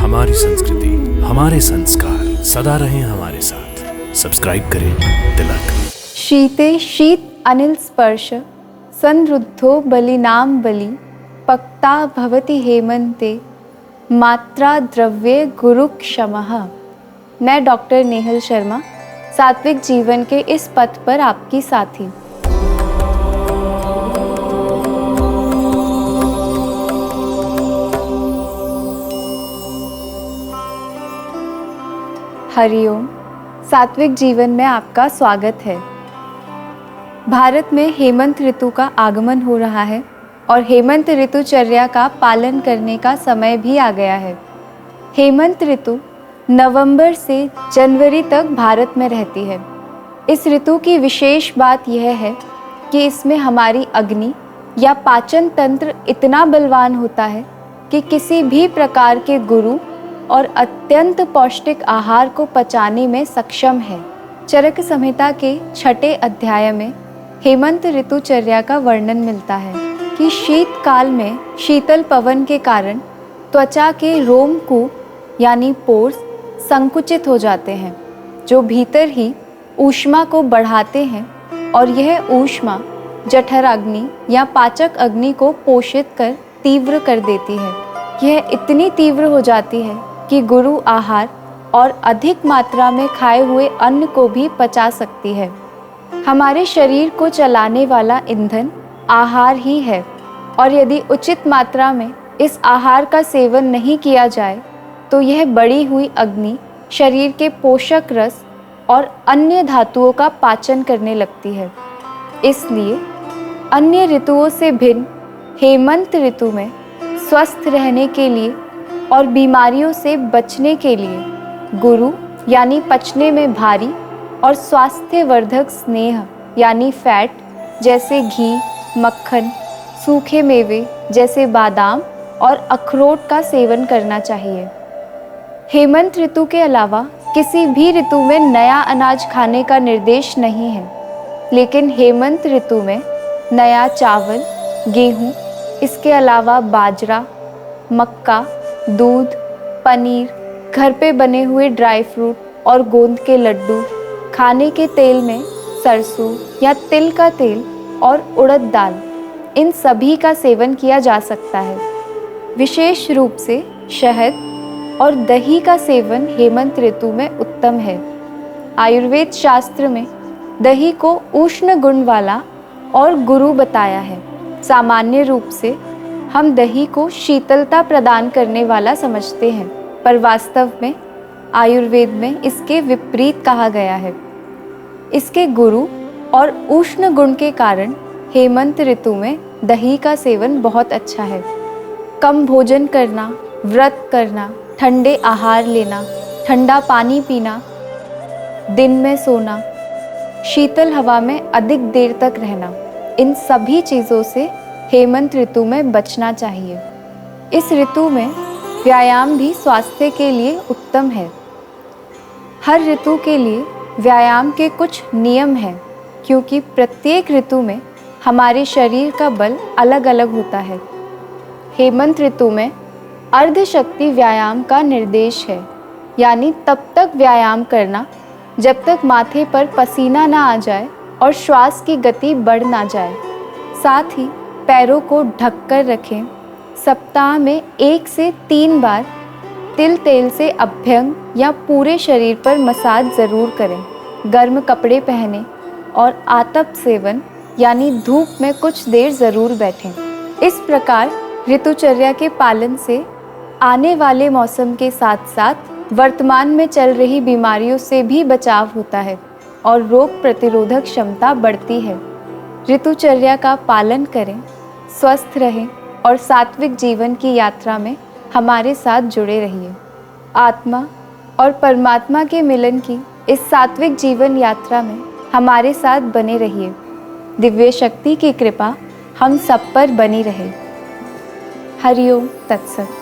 हमारी संस्कृति, हमारे संस्कार सदा रहें हमारे साथ। सब्सक्राइब करें तिलक। शीते शीत अनिल स्पर्श संरुद्धो बलिनाम बलि पक्ता भवति हेमंते मात्रा द्रव्ये गुरु क्षमः। मैं डॉक्टर नेहल शर्मा, सात्विक जीवन के इस पथ पर आपकी साथी। हरिओम। सात्विक जीवन में आपका स्वागत है। भारत में हेमंत ऋतु का आगमन हो रहा है और हेमंत ऋतुचर्या का पालन करने का समय भी आ गया है। हेमंत ऋतु नवंबर से जनवरी तक भारत में रहती है। इस ऋतु की विशेष बात यह है कि इसमें हमारी अग्नि या पाचन तंत्र इतना बलवान होता है कि किसी भी प्रकार के गुरु और अत्यंत पौष्टिक आहार को पचाने में सक्षम है। चरक संहिता के 6 अध्याय में हेमंत ऋतुचर्या का वर्णन मिलता है कि शीतकाल में शीतल पवन के कारण त्वचा के रोमकूप यानी पोर्स संकुचित हो जाते हैं, जो भीतर ही ऊष्मा को बढ़ाते हैं और यह ऊष्मा जठर अग्नि या पाचक अग्नि को पोषित कर तीव्र कर देती है। यह इतनी तीव्र हो जाती है कि गुरु आहार और अधिक मात्रा में खाए हुए अन्न को भी पचा सकती है। हमारे शरीर को चलाने वाला ईंधन आहार ही है और यदि उचित मात्रा में इस आहार का सेवन नहीं किया जाए तो यह बढ़ी हुई अग्नि शरीर के पोषक रस और अन्य धातुओं का पाचन करने लगती है। इसलिए अन्य ऋतुओं से भिन्न हेमंत ऋतु में स्वस्थ रहने के लिए और बीमारियों से बचने के लिए गुरु यानी पचने में भारी और स्वास्थ्यवर्धक स्नेह यानी फैट जैसे घी, मक्खन, सूखे मेवे जैसे बादाम और अखरोट का सेवन करना चाहिए। हेमंत ऋतु के अलावा किसी भी ऋतु में नया अनाज खाने का निर्देश नहीं है, लेकिन हेमंत ऋतु में नया चावल, गेहूँ, इसके अलावा बाजरा, मक्का, दूध, पनीर, घर पे बने हुए ड्राई फ्रूट और गोंद के लड्डू, खाने के तेल में सरसों या तिल का तेल और उड़द दाल, इन सभी का सेवन किया जा सकता है। विशेष रूप से शहद और दही का सेवन हेमंत ऋतु में उत्तम है। आयुर्वेद शास्त्र में दही को उष्ण गुण वाला और गुरु बताया है। सामान्य रूप से हम दही को शीतलता प्रदान करने वाला समझते हैं, पर वास्तव में आयुर्वेद में इसके विपरीत कहा गया है। इसके गुरु और उष्ण गुण के कारण हेमंत ऋतु में दही का सेवन बहुत अच्छा है। कम भोजन करना, व्रत करना, ठंडे आहार लेना, ठंडा पानी पीना, दिन में सोना, शीतल हवा में अधिक देर तक रहना, इन सभी चीज़ों से हेमंत ऋतु में बचना चाहिए। इस ऋतु में व्यायाम भी स्वास्थ्य के लिए उत्तम है। हर ऋतु के लिए व्यायाम के कुछ नियम हैं, क्योंकि प्रत्येक ऋतु में हमारे शरीर का बल अलग अलग होता है। हेमंत ऋतु में अर्धशक्ति व्यायाम का निर्देश है, यानी तब तक व्यायाम करना जब तक माथे पर पसीना ना आ जाए और श्वास की गति बढ़ ना जाए। साथ ही पैरों को ढककर रखें। सप्ताह में 1 से 3 बार तिल तेल से अभ्यंग या पूरे शरीर पर मसाज ज़रूर करें। गर्म कपड़े पहनें और आतप सेवन यानी धूप में कुछ देर ज़रूर बैठें। इस प्रकार ऋतुचर्या के पालन से आने वाले मौसम के साथ साथ वर्तमान में चल रही बीमारियों से भी बचाव होता है और रोग प्रतिरोधक क्षमता बढ़ती है। ऋतुचर्या का पालन करें, स्वस्थ रहें और सात्विक जीवन की यात्रा में हमारे साथ जुड़े रहिए। आत्मा और परमात्मा के मिलन की इस सात्विक जीवन यात्रा में हमारे साथ बने रहिए। दिव्य शक्ति की कृपा हम सब पर बनी रहे। हरिओम तत्सत।